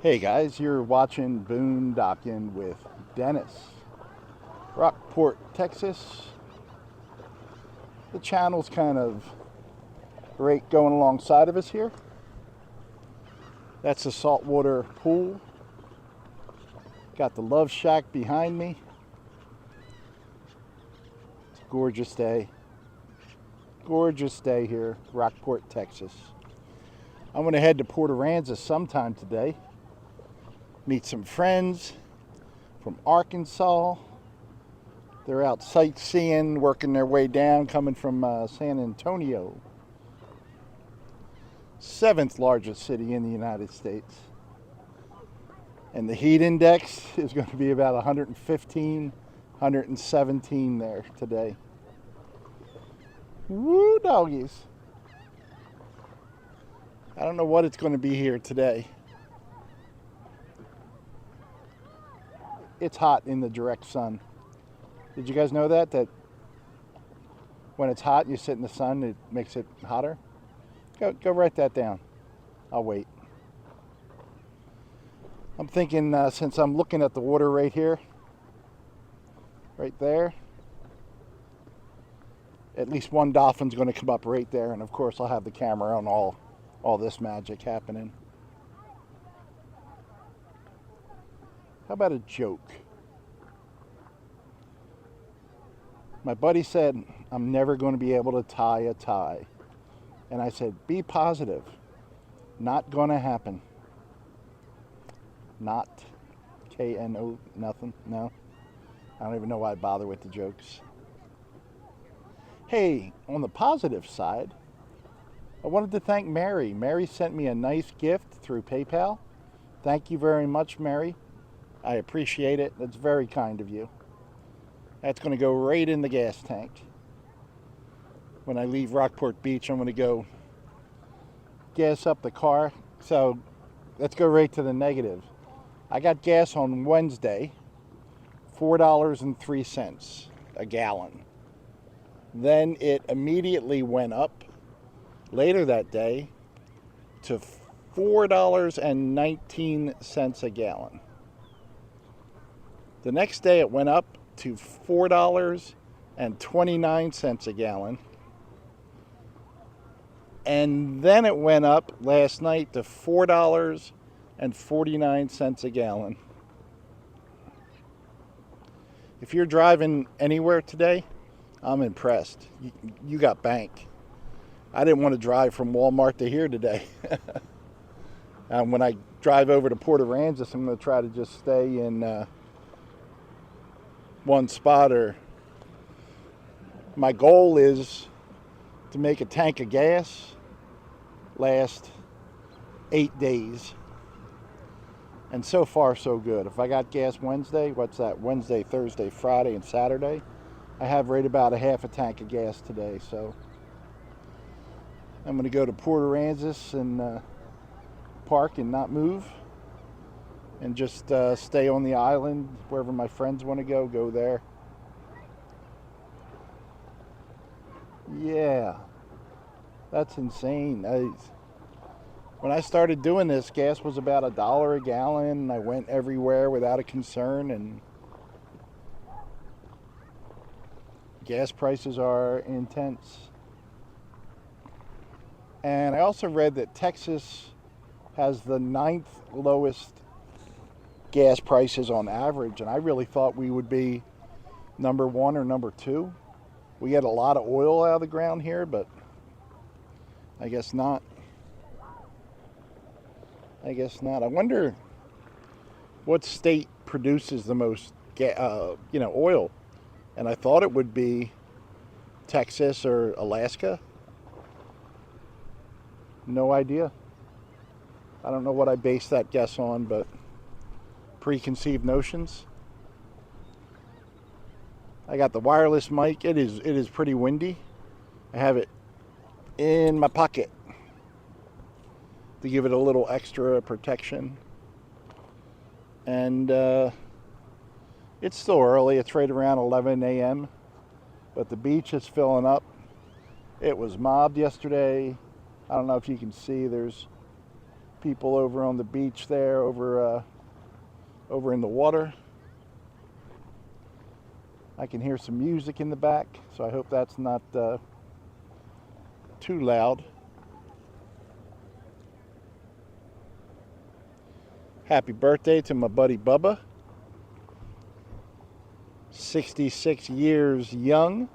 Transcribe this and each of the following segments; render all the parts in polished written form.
Hey guys, you're watching Boondocking with Dennis. Rockport, Texas. The channel's kind of right going alongside of us here. That's the saltwater pool. Got the Love Shack behind me. It's a gorgeous day. Gorgeous day here, Rockport, Texas. I'm going to head to Port Aransas sometime today. Meet some friends from Arkansas. They're out sightseeing, working their way down, coming from San Antonio. 7th largest city in the United States. And the heat index is going to be about 115, 117 there today. Woo doggies. I don't know what it's going to be here today. It's hot in the direct sun. Did you guys know that? That when it's hot and you sit in the sun, it makes it hotter? Go write that down. I'll wait. I'm thinking since I'm looking at the water right here, right there, at least one dolphin's going to come up right there, and of course I'll have the camera on all this magic happening. How about a joke? My buddy said, I'm never going to be able to tie a tie. And I said, be positive. Not going to happen. Not. K-N-O, nothing, no. I don't even know why I bother with the jokes. Hey, on the positive side, I wanted to thank Mary. Mary sent me a nice gift through PayPal. Thank you very much, Mary. I appreciate it. That's very kind of you. That's going to go right in the gas tank. When I leave Rockport Beach, I'm going to go gas up the car. So let's go right to the negative. I got gas on Wednesday, $4.03 a gallon. Then it immediately went up later that day to $4.19 a gallon. The next day it went up to $4.29 a gallon. And then it went up last night to $4.49 a gallon. If you're driving anywhere today, I'm impressed. You got bank. I didn't want to drive from Walmart to here today. And when I drive over to Port Aransas, I'm going to try to just stay in one spot. Or my goal is to make a tank of gas last 8 days. And so far, so good. If I got gas Wednesday, what's that? Wednesday, Thursday, Friday, and Saturday. I have right about a half a tank of gas today. So I'm going to go to Port Aransas and park and not move. And just stay on the island. Wherever my friends want to go there. Yeah. That's insane. When I started doing this, gas was about $1 a gallon. And I went everywhere without a concern. And gas prices are intense. And I also read that Texas has the 9th lowest gas prices on average, and I really thought we would be number 1 or number 2. We get a lot of oil out of the ground here, but I guess not. I wonder what state produces the most oil. And I thought it would be Texas or Alaska. No idea. I don't know what I based that guess on, but preconceived notions. I got the wireless mic. It is pretty windy. I have it in my pocket to give it a little extra protection. And it's still early. It's right around 11 a.m. But the beach is filling up. It was mobbed yesterday. I don't know if you can see. There's People over on the beach there, over in the water. I can hear some music in the back, so I hope that's not too loud. Happy birthday to my buddy Bubba. 66 years young.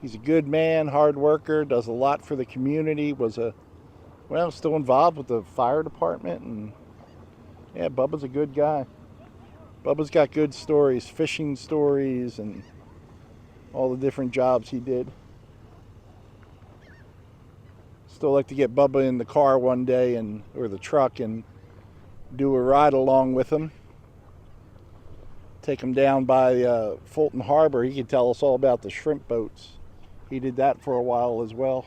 He's a good man, hard worker, does a lot for the community, still involved with the fire department, and yeah, Bubba's a good guy. Bubba's got good stories, fishing stories, and all the different jobs he did. Still like to get Bubba in the car one day, or the truck, and do a ride along with him. Take him down by Fulton Harbor. He could tell us all about the shrimp boats. He did that for a while as well.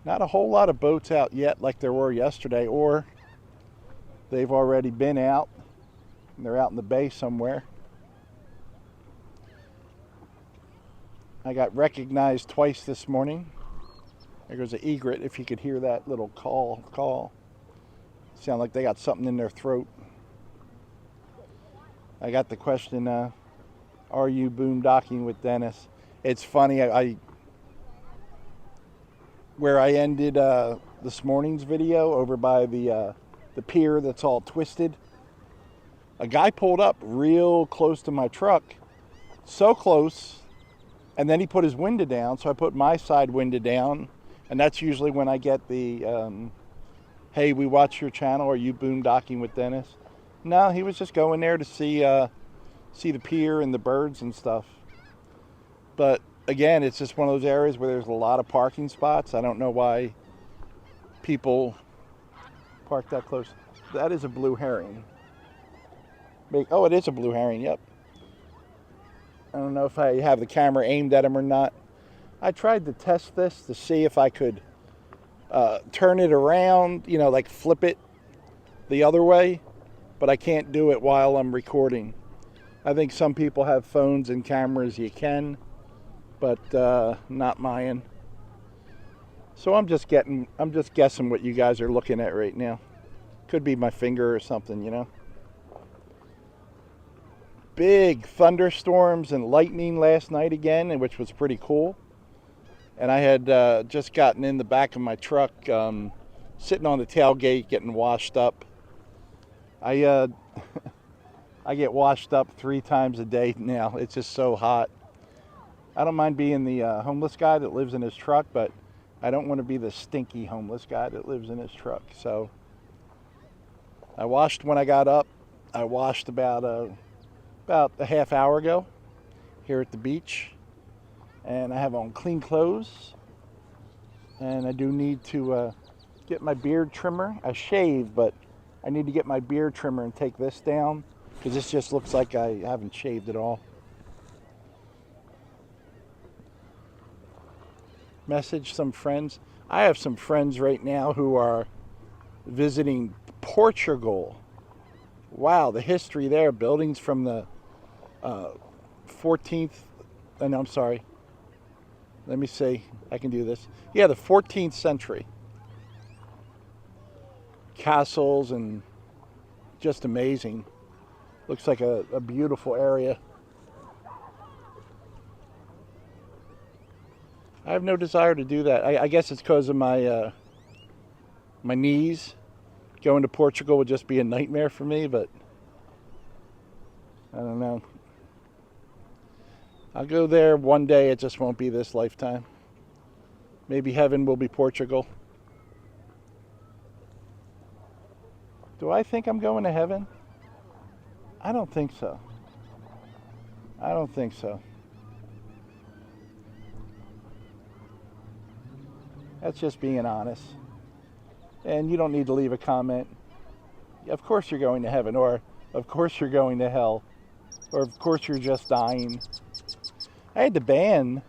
Not a whole lot of boats out yet like there were yesterday, or they've already been out and they're out in the bay somewhere. I got recognized twice this morning. There goes an egret, if you could hear that little call. Sound like they got something in their throat. I got the question, are you boondocking with Dennis? It's funny, where I ended this morning's video over by the pier that's all twisted, a guy pulled up real close to my truck, so close, and then he put his window down, so I put my side window down, and that's usually when I get the, hey, we watch your channel, are you boondocking with Dennis? No, he was just going there to see the pier and the birds and stuff. But again, it's just one of those areas where there's a lot of parking spots. I don't know why people park that close. That is a blue herring. Oh, it is a blue herring, yep. I don't know if I have the camera aimed at him or not. I tried to test this to see if I could turn it around, like flip it the other way, but I can't do it while I'm recording. I think some people have phones and cameras you can, but not mine. So I'm just guessing what you guys are looking at right now. Could be my finger or something, Big thunderstorms and lightning last night again, which was pretty cool. And I had just gotten in the back of my truck, sitting on the tailgate, getting washed up. I get washed up 3 times a day now. It's just so hot. I don't mind being the homeless guy that lives in his truck, but I don't want to be the stinky homeless guy that lives in his truck. So I washed when I got up. I washed about a half hour ago here at the beach. And I have on clean clothes. And I do need to get my beard trimmer. I shave, but I need to get my beard trimmer and take this down, because this just looks like I haven't shaved at all. Message some friends. I have some friends right now who are visiting Portugal. Wow, the history there. Buildings from the 14th, and I'm sorry. Let me see, I can do this. Yeah, the 14th century. Castles and just amazing. Looks like a beautiful area. I have no desire to do that. I guess it's because of my knees. Going to Portugal would just be a nightmare for me, but I don't know. I'll go there one day. It just won't be this lifetime. Maybe heaven will be Portugal. Do I think I'm going to heaven? I don't think so. I don't think so. That's just being honest. And you don't need to leave a comment. Of course you're going to heaven, or of course you're going to hell, or of course you're just dying. I had to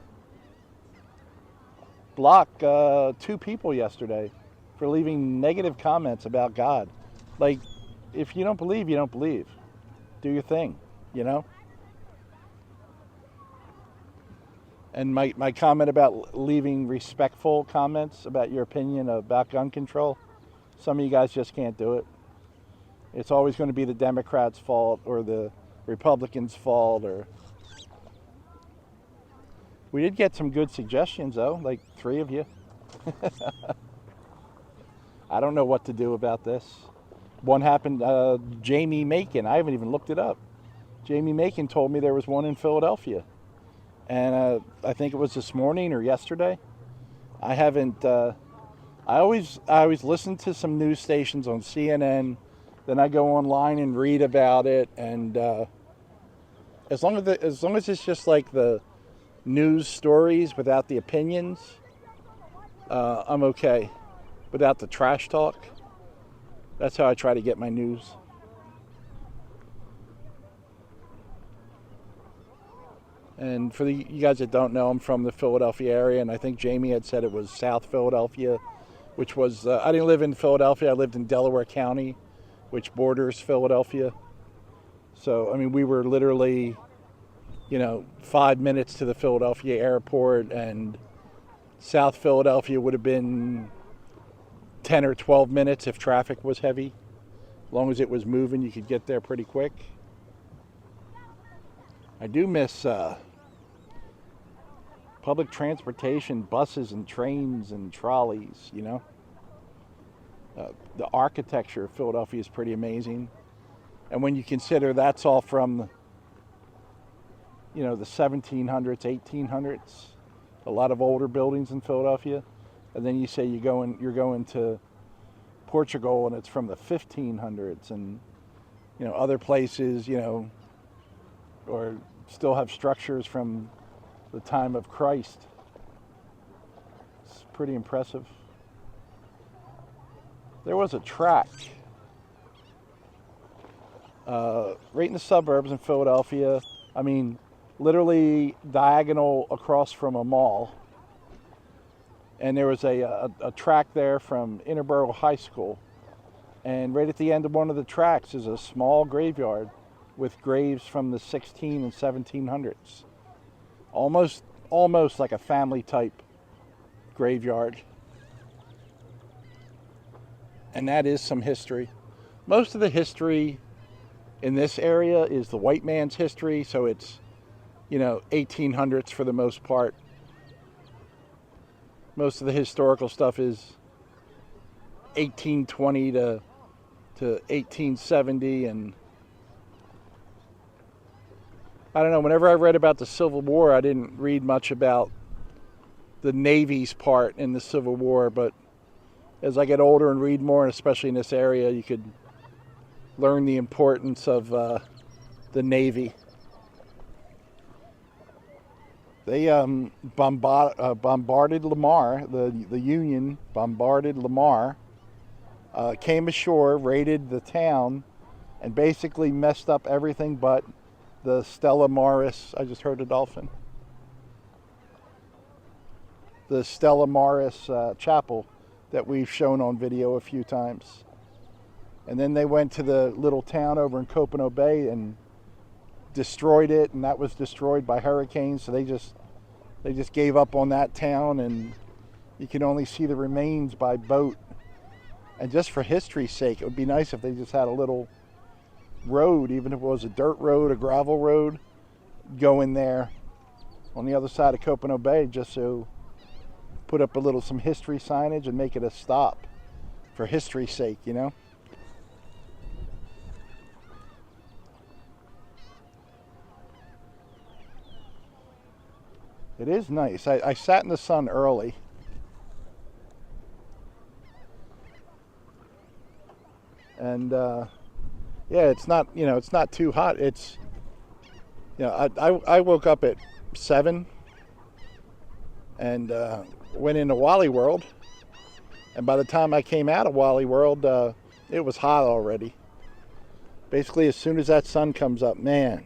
block 2 people yesterday for leaving negative comments about God. Like, if you don't believe, you don't believe. Do your thing, And my comment about leaving respectful comments about your opinion about gun control, some of you guys just can't do it. It's always going to be the Democrats' fault or the Republicans' fault. Or we did get some good suggestions though, like 3 of you. I don't know what to do about this. One happened, Jamie Macon. I haven't even looked it up. Jamie Macon told me there was one in Philadelphia, and I think it was this morning or yesterday. I haven't. I always listen to some news stations on CNN. Then I go online and read about it, and as long as it's just like the news stories without the opinions, I'm okay. Without the trash talk, that's how I try to get my news. And for you guys that don't know, I'm from the Philadelphia area, and I think Jamie had said it was South Philadelphia, which was, I didn't live in Philadelphia, I lived in Delaware County, which borders Philadelphia. So, I mean, we were literally, 5 minutes to the Philadelphia airport, and South Philadelphia would have been 10 or 12 minutes if traffic was heavy. As long as it was moving, you could get there pretty quick. I do miss public transportation, buses and trains and trolleys, The architecture of Philadelphia is pretty amazing. And when you consider that's all from, the 1700s, 1800s, a lot of older buildings in Philadelphia. And then you say you're going to Portugal and it's from the 1500s, and, other places, or still have structures from the time of Christ. It's pretty impressive. There was a track right in the suburbs in Philadelphia. I mean, literally diagonal across from a mall. And there was a track there from Interborough High School. And right at the end of one of the tracks is a small graveyard with graves from the 16 and 1700s. Almost like a family type graveyard. And that is some history. Most of the history in this area is the white man's history, so it's, 1800s for the most part. Most of the historical stuff is 1820 to 1870, and I don't know, whenever I read about the Civil War, I didn't read much about the Navy's part in the Civil War, but as I get older and read more, and especially in this area, you could learn the importance of the Navy. They bombarded Lamar, the Union bombarded Lamar, came ashore, raided the town, and basically messed up everything but the Stella Maris. I just heard a dolphin. The Stella Maris chapel that we've shown on video a few times. And then they went to the little town over in Copano Bay and destroyed it, and that was destroyed by hurricanes. So they just gave up on that town, and you can only see the remains by boat. And just for history's sake, it would be nice if they just had a little road, even if it was a dirt road, a gravel road, going there on the other side of Copano Bay, just so put up some history signage and make it a stop for history's sake, It is nice. I sat in the sun early. And it's not, it's not too hot. It's, I woke up at 7 and went into Wally World. And by the time I came out of Wally World, it was hot already. Basically, as soon as that sun comes up, man,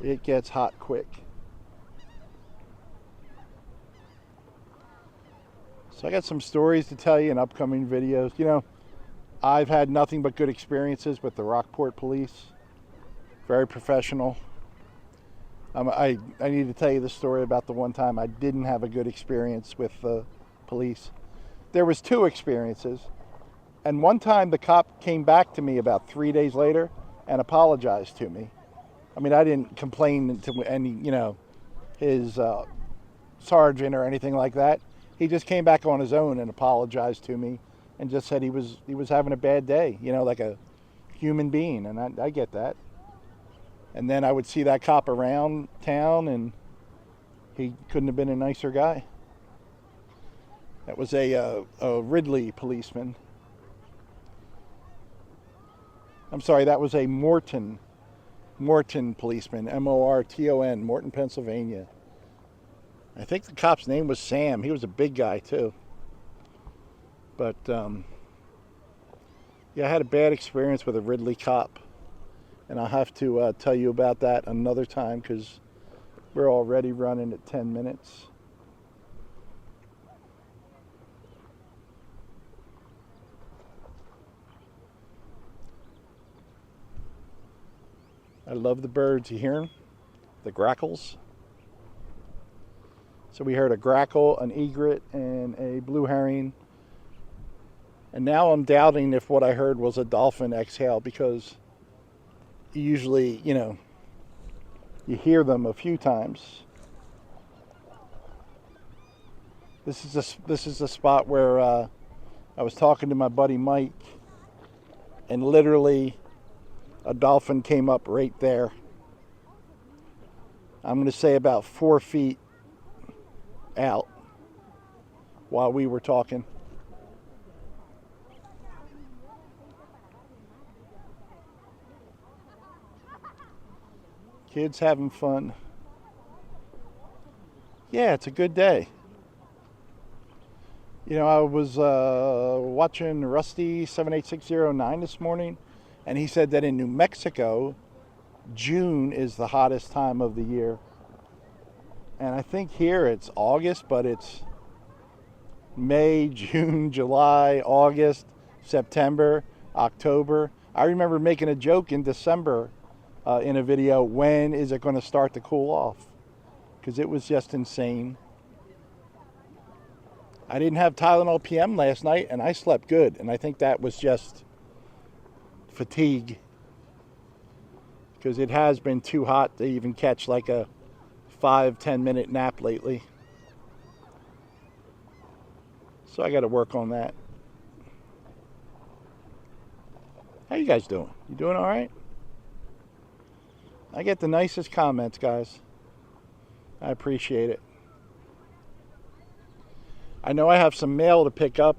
it gets hot quick. So I got some stories to tell you in upcoming videos. I've had nothing but good experiences with the Rockport police. Very professional. I need to tell you the story about the one time I didn't have a good experience with the police. There was two experiences. And one time the cop came back to me about 3 days later and apologized to me. I mean, I didn't complain to any, his sergeant or anything like that. He just came back on his own and apologized to me and just said he was having a bad day, like a human being. And I get that. And then I would see that cop around town, and he couldn't have been a nicer guy. That was a Ridley policeman. I'm sorry, that was a Morton policeman, Morton, Morton, Pennsylvania. I think the cop's name was Sam. He was a big guy too. But yeah, I had a bad experience with a Ridley cop, and I'll have to tell you about that another time because we're already running at 10 minutes. I love the birds. You hear them? The grackles. So we heard a grackle, an egret, and a blue heron. And now I'm doubting if what I heard was a dolphin exhale because usually, you hear them a few times. This is the spot where I was talking to my buddy Mike, and literally a dolphin came up right there. I'm going to say about 4 feet out while we were talking. Kids having fun. Yeah, it's a good day. I was watching Rusty 78609 this morning, and he said that in New Mexico, June is the hottest time of the year. And I think here it's August, but it's May, June, July, August, September, October. I remember making a joke in December in a video, when is it going to start to cool off? Because it was just insane. I didn't have Tylenol PM last night, and I slept good. And I think that was just fatigue, because it has been too hot to even catch like a 5-10 minute nap lately. So I got to work on that. How you guys doing? You doing all right? I get the nicest comments, guys. I appreciate it. I know I have some mail to pick up.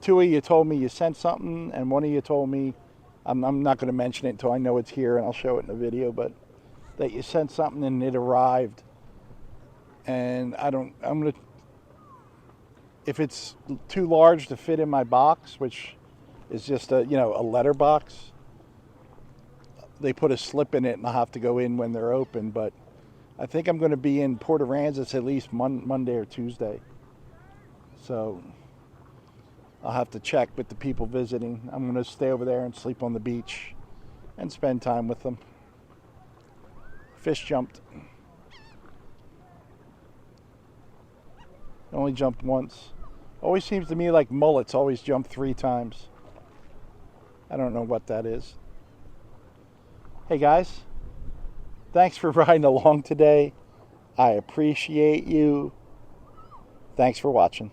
Two of you told me you sent something, and one of you told me, I'm not going to mention it until I know it's here, and I'll show it in the video, but that you sent something and it arrived. And if it's too large to fit in my box, which is just a letter box, they put a slip in it and I'll have to go in when they're open. But I think I'm going to be in Port Aransas at least Monday or Tuesday. So I'll have to check with the people visiting. I'm going to stay over there and sleep on the beach and spend time with them. Fish jumped. Only jumped once. Always seems to me like mullets always jump 3 times. I don't know what that is. Hey guys, thanks for riding along today. I appreciate you. Thanks for watching.